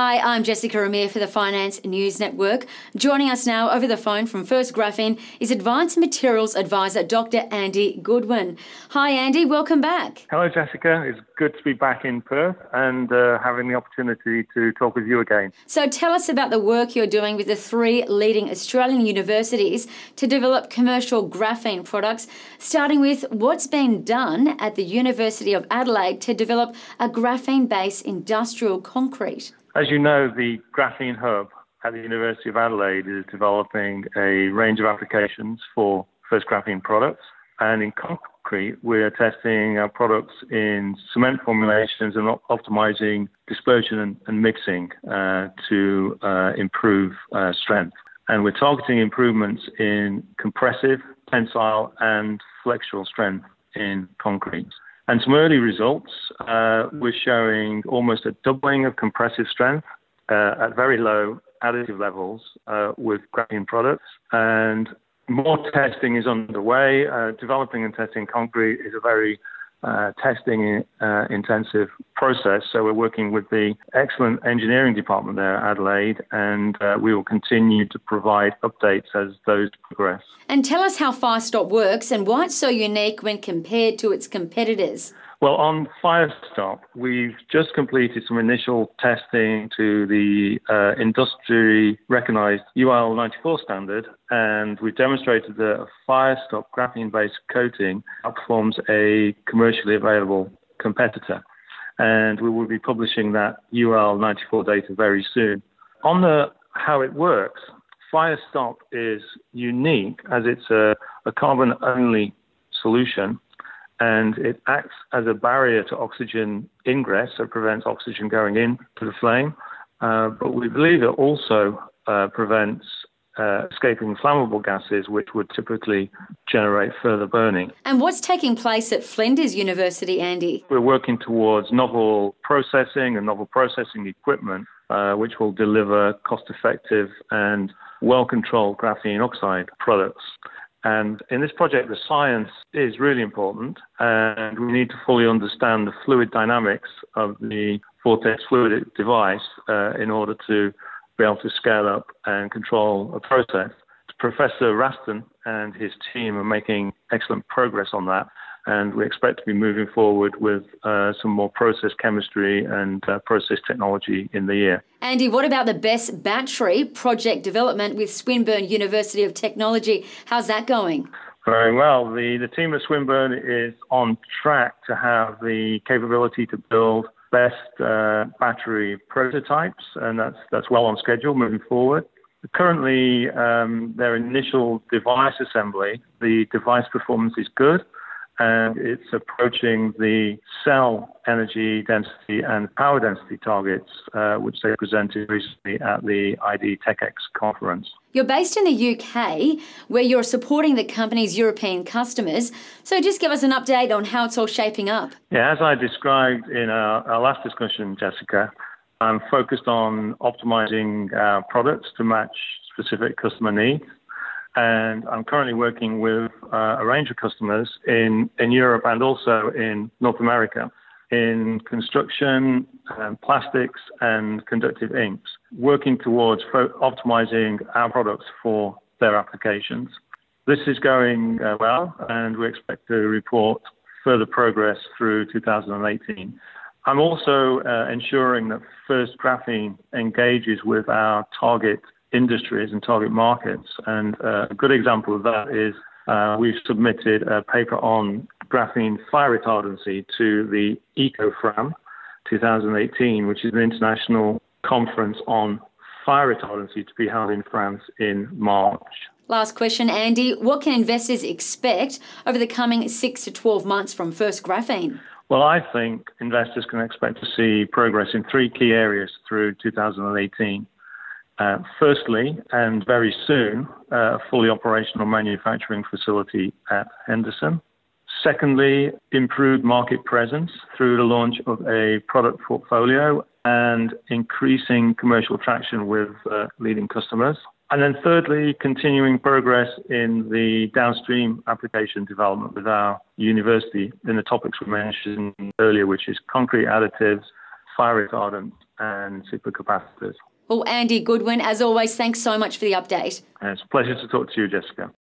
Hi, I'm Jessica Amir for the Finance News Network. Joining us now over the phone from First-Graphene is Advanced Materials Advisor Dr. Andy Goodwin. Hi Andy, welcome back. Hello Jessica, it's good to be back in Perth and having the opportunity to talk with you again. So tell us about the work you're doing with the three leading Australian universities to develop commercial graphene products, starting with what's been done at the University of Adelaide to develop a graphene-based industrial concrete. As you know, the Graphene Hub at the University of Adelaide is developing a range of applications for First-Graphene products. And in concrete, we're testing our products in cement formulations and optimizing dispersion and mixing to improve strength. And we're targeting improvements in compressive, tensile, and flexural strength in concrete. And some early results, we're showing almost a doubling of compressive strength at very low additive levels with graphene products. And more testing is underway. Developing and testing concrete is a very testing intensive process. So we're working with the excellent engineering department there at Adelaide, and we will continue to provide updates as those progress. And tell us how Firestop works and why it's so unique when compared to its competitors. Well, on Firestop, we've just completed some initial testing to the industry-recognized UL 94 standard, and we've demonstrated that a Firestop graphene-based coating outperforms a commercially available competitor. And we will be publishing that UL 94 data very soon. On how it works, Firestop is unique as it's a carbon-only solution, and it acts as a barrier to oxygen ingress, so it prevents oxygen going into the flame. But we believe it also prevents escaping flammable gases, which would typically generate further burning. And what's taking place at Flinders University, Andy? We're working towards novel processing and novel processing equipment, which will deliver cost-effective and well-controlled graphene oxide products. And in this project, the science is really important, and we need to fully understand the fluid dynamics of the Vortex fluid device in order to be able to scale up and control a process. Professor Raston and his team are making excellent progress on that, and we expect to be moving forward with some more process chemistry and process technology in the year. Andy, what about the BESS battery project development with Swinburne University of Technology? How's that going? Very well. The team at Swinburne is on track to have the capability to build BESS battery prototypes, and that's well on schedule moving forward. Currently, their initial device assembly, the device performance is good, and it's approaching the cell energy density and power density targets, which they presented recently at the ID TechX conference. You're based in the UK, where you're supporting the company's European customers. So just give us an update on how it's all shaping up. Yeah, as I described in our last discussion, Jessica, I'm focused on optimizing our products to match specific customer needs. And I'm currently working with a range of customers in Europe and also in North America in construction, plastics, and conductive inks, working towards optimizing our products for their applications. This is going well, and we expect to report further progress through 2018. I'm also ensuring that First-Graphene engages with our target industries and target markets. And a good example of that is we've submitted a paper on graphene fire retardancy to the EcoFram 2018, which is an international conference on fire retardancy to be held in France in March. Last question, Andy. What can investors expect over the coming 6 to 12 months from First-Graphene? Well, I think investors can expect to see progress in three key areas through 2018. Firstly, and very soon, a fully operational manufacturing facility at Henderson. Secondly, improved market presence through the launch of a product portfolio and increasing commercial traction with leading customers. And then thirdly, continuing progress in the downstream application development with our university in the topics we mentioned earlier, which is concrete additives, fire retardant, and supercapacitors. Well, Andy Goodwin, as always, thanks so much for the update. And it's a pleasure to talk to you, Jessica.